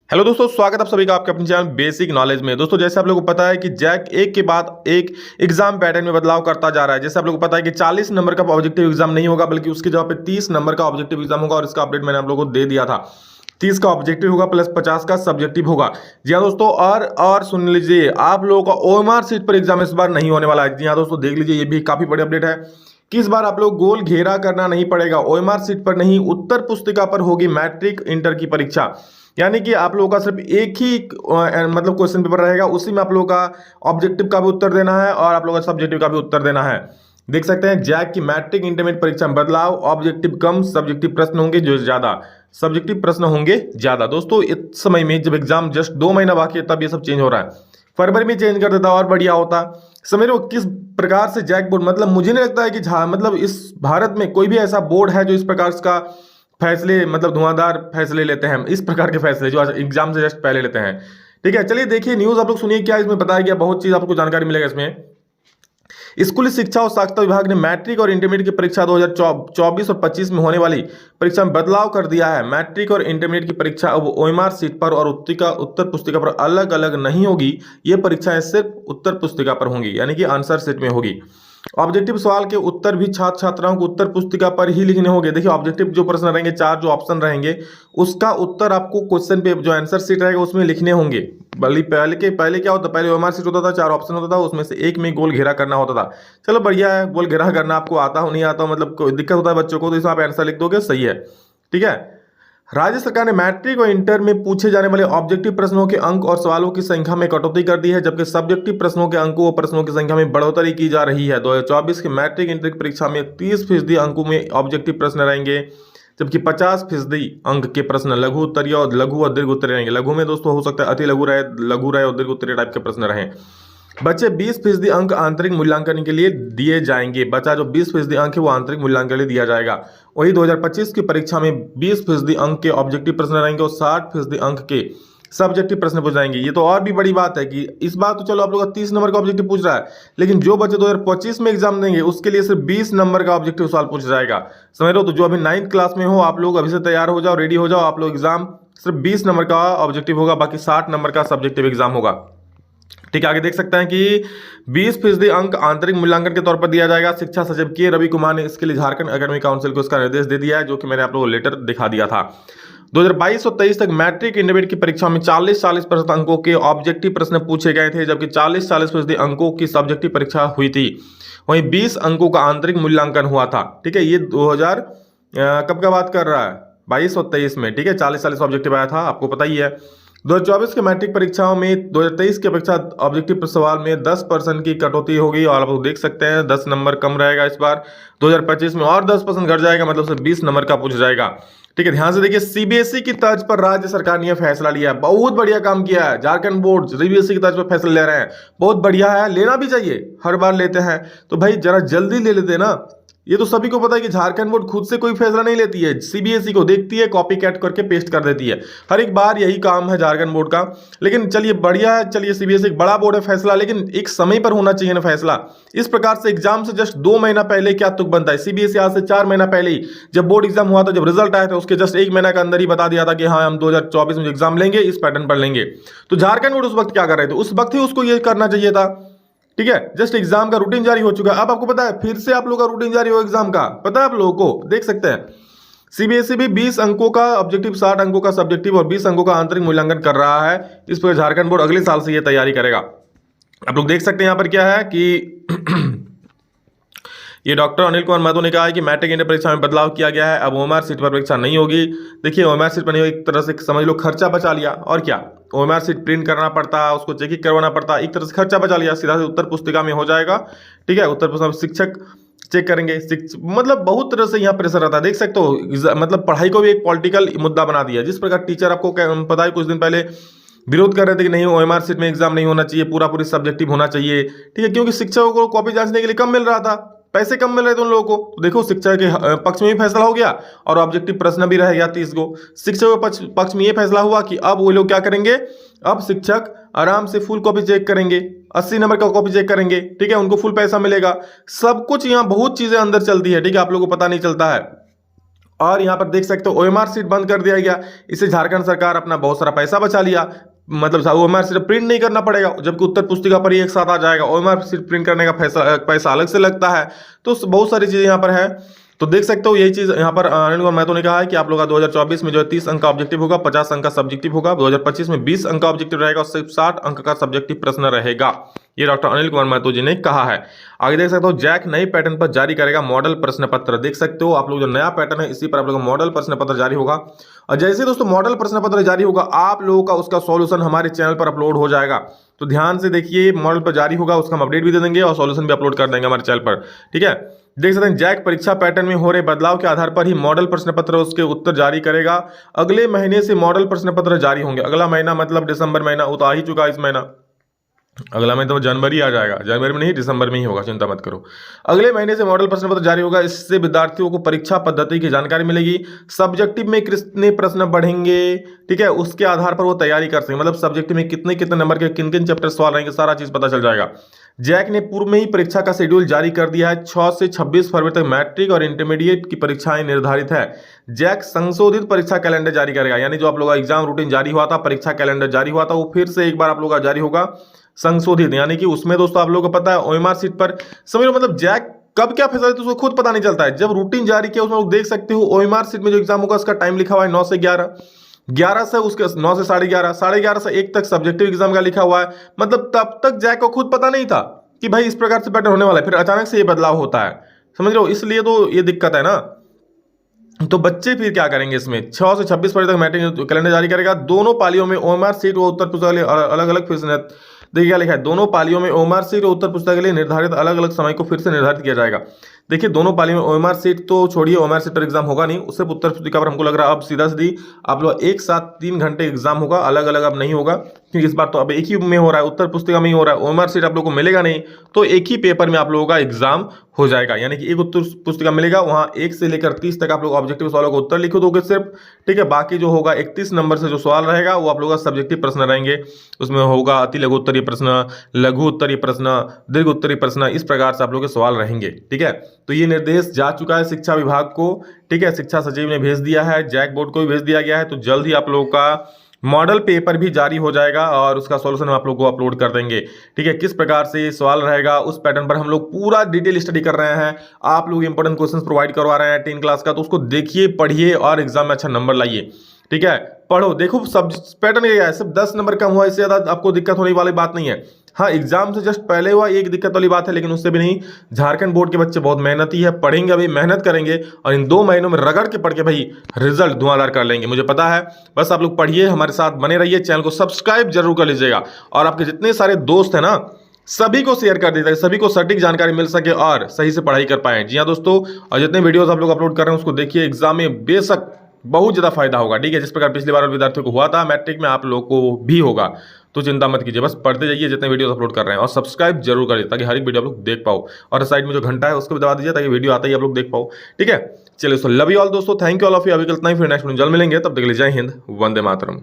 Hello दोस्तों, स्वागत आप सभी का आपके अपने चैनल बेसिक नॉलेज में। दोस्तों, जैसे आप लोगों को पता है कि जैक एक के बाद एक एग्जाम पैटर्न में बदलाव करता जा रहा है। जैसे आप लोगों को पता है कि 40 नंबर का ऑब्जेक्टिव एग्जाम नहीं होगा, बल्कि उसके जगह पे 30 नंबर का ऑब्जेक्टिव एग्जाम होगा। और इसका अपडेट मैंने आप लोगों को दे दिया था। 30 का ऑब्जेक्टिव होगा प्लस 50 का सब्जेक्टिव होगा। जी हाँ दोस्तों, और सुन लीजिए, आप लोगों का ओएमआर सीट पर एग्जाम इस बार नहीं होने वाला है। जी हाँ दोस्तों, देख लीजिए, ये भी काफी बड़ी अपडेट है कि इस बार आप लोग गोल घेरा करना नहीं पड़ेगा। ओएमआर सीट पर नहीं, उत्तर पुस्तिका पर होगी मैट्रिक इंटर की परीक्षा। यानी कि आप लोगों का सिर्फ एक ही मतलब क्वेश्चन पेपर रहेगा, उसी में आप लोगों का ऑब्जेक्टिव का भी उत्तर देना है और आप लोगों का सब्जेक्टिव का भी उत्तर देना है। देख सकते हैं, जैक की मैट्रिक इंटरमीडिएट परीक्षा में बदलाव, ऑब्जेक्टिव कम, सब्जेक्टिव प्रश्न होंगे जो ज्यादा, सब्जेक्टिव प्रश्न होंगे ज्यादा। दोस्तों, इस समय में जब एग्जाम जस्ट 2 महीना बाकी है, तब ये सब चेंज हो रहा है। फरवरी में चेंज कर देता और बढ़िया होता। समझ लो किस प्रकार से जैक बोर्ड, मतलब मुझे नहीं लगता है कि मतलब इस भारत में कोई भी ऐसा बोर्ड है जो इस प्रकार का फैसले, मतलब धुआंधार फैसले लेते हैं, इस प्रकार के फैसले जो एग्जाम से जस्ट पहले लेते हैं। ठीक है, चलिए देखिए न्यूज आप लोग सुनिए, क्या इसमें बताया गया, बहुत चीज आपको जानकारी मिलेगा इसमें। स्कूली शिक्षा और साक्षरता विभाग ने मैट्रिक और इंटरमीडिएट की परीक्षा 2024 और 25 में होने वाली परीक्षा में बदलाव कर दिया है। मैट्रिक और इंटरमीडिएट की परीक्षा अब ओएमआर सीट पर और उत्तर पुस्तिका पर अलग अलग नहीं होगी। ये परीक्षाएं सिर्फ उत्तर पुस्तिका पर होंगी, यानी कि आंसर सीट में होगी। ऑब्जेक्टिव सवाल के उत्तर भी छात्र छात्राओं को उत्तर पुस्तिका पर ही लिखने होंगे। देखिए, ऑब्जेक्टिव जो प्रश्न रहेंगे, 4 जो ऑप्शन रहेंगे, उसका उत्तर आपको क्वेश्चन पे जो आंसर सीट रहेगा उसमें लिखने होंगे। बल्कि पहले क्या होता, पहले ओएमआर सीट होता था, 4 ऑप्शन होता था, उसमें से एक में गोल घेरा करना होता था। चलो बढ़िया है, गोल घेरा करना आपको आता हो नहीं आता हो, मतलब कोई दिक्कत होता है बच्चों को, तो इसमें आप आंसर लिख दोगे, सही है। ठीक है, राज्य सरकार ने मैट्रिक और इंटर में पूछे जाने वाले ऑब्जेक्टिव प्रश्नों के अंक और सवालों की संख्या में कटौती कर दी है, जबकि सब्जेक्टिव प्रश्नों के अंकों और प्रश्नों की संख्या में बढ़ोतरी की जा रही है। 2024 की मैट्रिक इंटर की परीक्षा में 30% अंकों में ऑब्जेक्टिव प्रश्न रहेंगे, जबकि 50% अंक के प्रश्न लघु उत्तरीय और लघु और दीर्घ उत्तरीय रहेंगे। लघु में दोस्तों हो सकता है अति लघु रहे, लघु रहे और दीर्घ उत्तरीय टाइप के प्रश्न रहे। बचे 20% अंक आंतरिक मूल्यांकन के लिए दिए जाएंगे। बचा जो 20% अंक है वो आंतरिक मूल्यांकन के लिए दिया जाएगा। वही 2025 की परीक्षा में 20% अंक के ऑब्जेक्टिव प्रश्न रहेंगे और 60% अंक के सब्जेक्टिव प्रश्न पूछ जाएंगे। ये तो और भी बड़ी बात है कि इस बार तो चलो आप लोग का 30 नंबर का ऑब्जेक्टिव पूछ रहा है, लेकिन जो बच्चे 2025 में एग्जाम देंगे उसके लिए सिर्फ 20 नंबर का ऑब्जेक्टिव सवाल पूछा जाएगा। समझ लो, तो जो अभी 9th क्लास में हो, आप लोग अभी से तैयार हो जाओ, रेडी हो जाओ। आप लोग एग्जाम सिर्फ 20 नंबर का ऑब्जेक्टिव होगा, बाकी 60 नंबर का सब्जेक्टिव एग्जाम होगा। ठीक है, आगे देख सकते हैं कि 20% अंक आंतरिक मूल्यांकन के तौर पर दिया जाएगा। शिक्षा सचिव के रवि कुमार ने इसके लिए झारखंड एकेडमिक काउंसिल को इसका निर्देश दे दिया है, जो कि मैंने आप लोगों को लेटर दिखा दिया था। 2022 और 23 तक मैट्रिक इंटरमीडिएट की परीक्षा में 40% अंकों के ऑब्जेक्टिव प्रश्न पूछे गए थे, जबकि 40% अंकों की सब्जेक्टिव परीक्षा हुई थी। वहीं 20 अंकों का आंतरिक मूल्यांकन हुआ था। ठीक है, ये 2000 कब का बात कर रहा है, 22 और 23 में। ठीक है, 40 ऑब्जेक्टिव आया था, आपको पता ही है। 2024 के मैट्रिक परीक्षाओं में 2023 की अपेक्षा ऑब्जेक्टिव सवाल में 10% की कटौती होगी, और आप देख सकते हैं 10 नंबर कम रहेगा इस बार। 2025 में और 10% घट जाएगा, मतलब सिर्फ 20 नंबर का पूछ जाएगा। ठीक है, ध्यान से देखिए, सीबीएसई की तर्ज पर राज्य सरकार ने यह फैसला लिया है। बहुत बढ़िया काम किया है, झारखंड बोर्ड सीबीएसई की तर्ज पर फैसला ले रहे हैं, बहुत बढ़िया है, लेना भी चाहिए, हर बार लेते हैं तो भाई जरा जल्दी ले लेते ना। ये तो सभी को पता है कि झारखंड बोर्ड खुद से कोई फैसला नहीं लेती है, सीबीएसई को देखती है, कॉपी कैट करके पेस्ट कर देती है। हर एक बार यही काम है झारखंड बोर्ड का। लेकिन चलिए बढ़िया है, चलिए सीबीएसई बड़ा बोर्ड है, फैसला लेकिन एक समय पर होना चाहिए ना फैसला। इस प्रकार से एग्जाम से जस्ट 2 महीना पहले क्या तुक बनता है। सीबीएसई आज से 4 महीना पहले ही, जब बोर्ड एग्जाम हुआ था, जब रिजल्ट आया था, उसके जस्ट 1 महीना के अंदर ही बता दिया था कि हाँ हम 2024 में एग्जाम लेंगे, इस पैटर्न पर लेंगे। तो झारखंड बोर्ड उस वक्त क्या कर रहे थे, उस वक्त ही उसको ये करना चाहिए था। ठीक है, जस्ट एग्जाम का रूटीन जारी हो चुका है। अब आपको पता है फिर से आप लोग का रूटीन जारी हो एग्जाम का, पता है आप लोगों को, देख सकते हैं। सीबीएसई भी 20 अंकों का ऑब्जेक्टिव, 60 अंकों का सब्जेक्टिव और 20 अंकों का आंतरिक मूल्यांकन कर रहा है। इस पर झारखंड बोर्ड अगले साल से यह तैयारी करेगा। आप लोग देख सकते हैं यहां पर क्या है कि ये डॉक्टर अनिल कुमार महतो ने कहा है कि मैट्रिक इंटर परीक्षा में बदलाव किया गया है। अब ओएमआर सीट पर परीक्षा नहीं होगी। देखिए, ओएमआर सीट पर नहीं होगी, एक तरह से समझ लो खर्चा बचा लिया, और क्या, ओएमआर सीट प्रिंट करना पड़ता, उसको चेकिंग करवाना पड़ता, एक तरह से खर्चा बचा लिया, सीधा से उत्तर पुस्तिका में हो जाएगा। ठीक है, उत्तर पुस्तिका शिक्षक चेक करेंगे, मतलब बहुत तरह से यहाँ प्रेशर रहता है। देख सकते हो, मतलब पढ़ाई को भी एक पॉलिटिकल मुद्दा बना दिया। जिस प्रकार टीचर, आपको पता है, कुछ दिन पहले विरोध कर रहे थे कि नहीं ओएमआर सीट में एग्जाम नहीं होना चाहिए, पूरी सब्जेक्टिव होना चाहिए। ठीक है, क्योंकि शिक्षकों को कॉपी जांचने के लिए कम मिल रहा था, पैसे कम मिल रहे थे उन लोगों को। तो देखो, शिक्षा के पक्ष में भी फैसला हो गया और ऑब्जेक्टिव प्रश्न भी रह गया 30 को। शिक्षकों के पक्ष में ये फैसला हुआ कि अब वो लोग क्या करेंगे, अब शिक्षक आराम से फुल कॉपी चेक करेंगे, 80 नंबर का कॉपी चेक करेंगे। ठीक है, उनको फुल पैसा मिलेगा। सब कुछ यहाँ बहुत चीजें अंदर चलती है। ठीक है, आप लोगों को पता नहीं चलता है। और यहाँ पर देख सकते हो ओएमआर सीट बंद कर दिया गया। इससे झारखंड सरकार अपना बहुत सारा पैसा बचा लिया। मतलब ओएमआर सीट प्रिंट नहीं करना पड़ेगा, जबकि उत्तर पुस्तिका पर ही एक साथ आ जाएगा। ओएमआर सीट प्रिंट करने का पैसा अलग से लगता है। तो बहुत सारी चीज़ें यहाँ पर है। तो देख सकते हो यही चीज़ यहाँ पर अनिल कुमार महतो ने कहा है कि आप लोग का 2024 में जो है 30 अंक का ऑब्जेक्टिव होगा, 50 अंक का सब्जेक्टिव होगा। 2025 में 20 अंक का ऑब्जेक्टिव रहेगा और सिर्फ 60 अंक का सब्जेक्टिव प्रश्न रहेगा। ये डॉक्टर अनिल कुमार महतो जी ने कहा है। आगे देख सकते हो जैक नई पैटर्न पर जारी करेगा मॉडल प्रश्न पत्र। देख सकते हो आप लोग जो नया पैटर्न है इसी पर आप लोग मॉडल प्रश्न पत्र जारी होगा। और जैसे दोस्तों मॉडल प्रश्न पत्र जारी होगा आप लोगों का उसका सॉल्यूशन हमारे चैनल पर अपलोड हो जाएगा। तो ध्यान से देखिए, मॉडल पर जारी होगा उसका हम अपडेट भी दे देंगे और सॉल्यूशन भी अपलोड कर देंगे हमारे चैनल पर। ठीक है, देख सकते हैं जैक परीक्षा पैटर्न में हो रहे बदलाव के आधार पर ही मॉडल प्रश्न पत्र उसके उत्तर जारी करेगा। अगले महीने से मॉडल प्रश्न पत्र जारी होंगे। अगला महीना मतलब दिसंबर महीना, वो तो आ ही चुका इस महीना। अगला महीना तो जनवरी आ जाएगा, जनवरी में नहीं दिसंबर में ही होगा, चिंता मत करो। अगले महीने से मॉडल प्रश्न पत्र जारी होगा। इससे विद्यार्थियों को परीक्षा पद्धति की जानकारी मिलेगी। सब्जेक्टिव में कितने प्रश्न बढ़ेंगे, ठीक है, उसके आधार पर वो तैयारी कर सकेंगे। मतलब सब्जेक्टिव में कितने कितने नंबर के किन किन चैप्टर सवाल रहेंगे, सारा चीज पता चल जाएगा। जैक ने पूर्व में ही परीक्षा का शेड्यूल जारी कर दिया है। 6 से 26 फरवरी तक मैट्रिक और इंटरमीडिएट की परीक्षाएं निर्धारित है। जैक संशोधित परीक्षा कैलेंडर जारी करेगा, यानी जो आप लोगों का एग्जाम रूटीन जारी हुआ था, परीक्षा कैलेंडर जारी हुआ था, वो फिर से एक बार आप लोगों का जारी होगा संशोधित। यानी कि उसमें दोस्तों आप लोगों को पता है ओएमआर सीट पर समझ लो, मतलब जैक कब क्या फैसला तो उसको खुद पता नहीं चलता है। जब रूटीन जारी किया उसमें लोग देख सकते हो ओएमआर सीट में जो एग्जाम होगा उसका टाइम लिखा हुआ है 9 से 11, 11 से उसके 9 से 11:30, 11:30 से 1 तक सब्जेक्टिव एग्जाम का लिखा हुआ है। मतलब तब तक जैक को खुद पता नहीं था कि भाई इस प्रकार से पैटर्न होने वाला है, फिर अचानक से ये बदलाव होता है, समझ लो, इसलिए तो ये दिक्कत है ना। तो बच्चे फिर क्या करेंगे इसमें 6 से 26 फरवरी तक मैट्रिक कैलेंडर जारी करेगा। दोनों पालियों में ओएमआर सीट व उत्तर पुस्तिका के लिए अलग अलग फीस। देखिए क्या लिखा है, दोनों पालियों में ओएमआर सीट और उत्तर पुस्तिका के लिए निर्धारित अलग अलग समय को फिर से निर्धारित किया जाएगा। देखिए दोनों पालियों में ओएमआर सीट तो छोड़िए, ओएमआर सीट पर एग्जाम होगा नहीं, उससे उत्तर पुस्तिका पर हमको लग रहा है अब सीधा सीधी आप लोग एक साथ 3 घंटे एग्जाम होगा, अलग अलग अब नहीं होगा, क्योंकि इस बार तो अब एक ही में हो रहा है, उत्तर पुस्तिका में ही हो रहा है। ओएमआर सीट आप लोग को मिलेगा नहीं, तो एक ही पेपर में आप लोगों का एग्जाम हो जाएगा। यानी कि एक उत्तर पुस्तिका मिलेगा, वहां 1 से लेकर 30 तक आप लोग ऑब्जेक्टिव सवालों का उत्तर लिखो दोगे सिर्फ, ठीक है। बाकी जो होगा 31 नंबर से जो सवाल रहेगा वो आप लोगों का सब्जेक्टिव प्रश्न रहेंगे। उसमें होगा अति लघु उत्तरीय प्रश्न, लघु उत्तरीय प्रश्न, दीर्घ उत्तरीय प्रश्न, इस प्रकार से आप लोगों के सवाल रहेंगे, ठीक है। तो ये निर्देश जा चुका है शिक्षा विभाग को, ठीक है, शिक्षा सचिव ने भेज दिया है, जैक बोर्ड को भी भेज दिया गया है। तो जल्द ही आप लोगों का मॉडल पेपर भी जारी हो जाएगा और उसका सॉल्यूशन हम आप लोगों को अपलोड कर देंगे, ठीक है। किस प्रकार से ये सवाल रहेगा उस पैटर्न पर हम लोग पूरा डिटेल स्टडी कर रहे हैं। आप लोग इंपॉर्टेंट क्वेश्चंस प्रोवाइड करवा रहे हैं 10 क्लास का, तो उसको देखिए, पढ़िए और एग्जाम में अच्छा नंबर लाइए, ठीक है। पढ़ो, देखो सब पैटर्न ये है, सिर्फ 10 नंबर कम हुआ, इससे ज्यादा आपको दिक्कत होने वाली बात नहीं है। हाँ, एग्जाम से जस्ट पहले हुआ एक दिक्कत वाली बात है, लेकिन उससे भी नहीं। झारखंड बोर्ड के बच्चे बहुत मेहनती है, पढ़ेंगे, अभी मेहनत करेंगे और इन 2 महीनों में रगड़ के पढ़ के भाई रिजल्ट धुआंधार कर लेंगे, मुझे पता है। बस आप लोग पढ़िए, हमारे साथ बने रहिए, चैनल को सब्सक्राइब जरूर कर लीजिएगा और आपके जितने सारे दोस्त हैं ना सभी को शेयर कर दीजिएगा, सभी को सटीक जानकारी मिल सके और सही से पढ़ाई कर पाए। जी हाँ दोस्तों, और जितने वीडियोस आप लोग अपलोड कर रहे हैं उसको देखिए, एग्जाम में बेशक बहुत ज्यादा फायदा होगा, ठीक है। जिस प्रकार पिछली बार विद्यार्थियों को हुआ था मैट्रिक में, आप लोगों को भी होगा। तो चिंता मत कीजिए, बस पढ़ते जाइए जितने वीडियोस अपलोड कर रहे हैं और सब्सक्राइब जरूर करिए ताकि हर एक वीडियो आप लोग देख पाओ। और साइड में जो घंटा है उसको भी दबा दीजिए ताकि वीडियो आता ही आप लोग देख पाओ, ठीक है। चलिए, सो लव यू ऑल दोस्तों, thank you all of you. अभी इतना ही, फिर नेक्स्ट वीडियो जल्द मिलेंगे, तब तक के लिए जय हिंद, वंदे मातरम।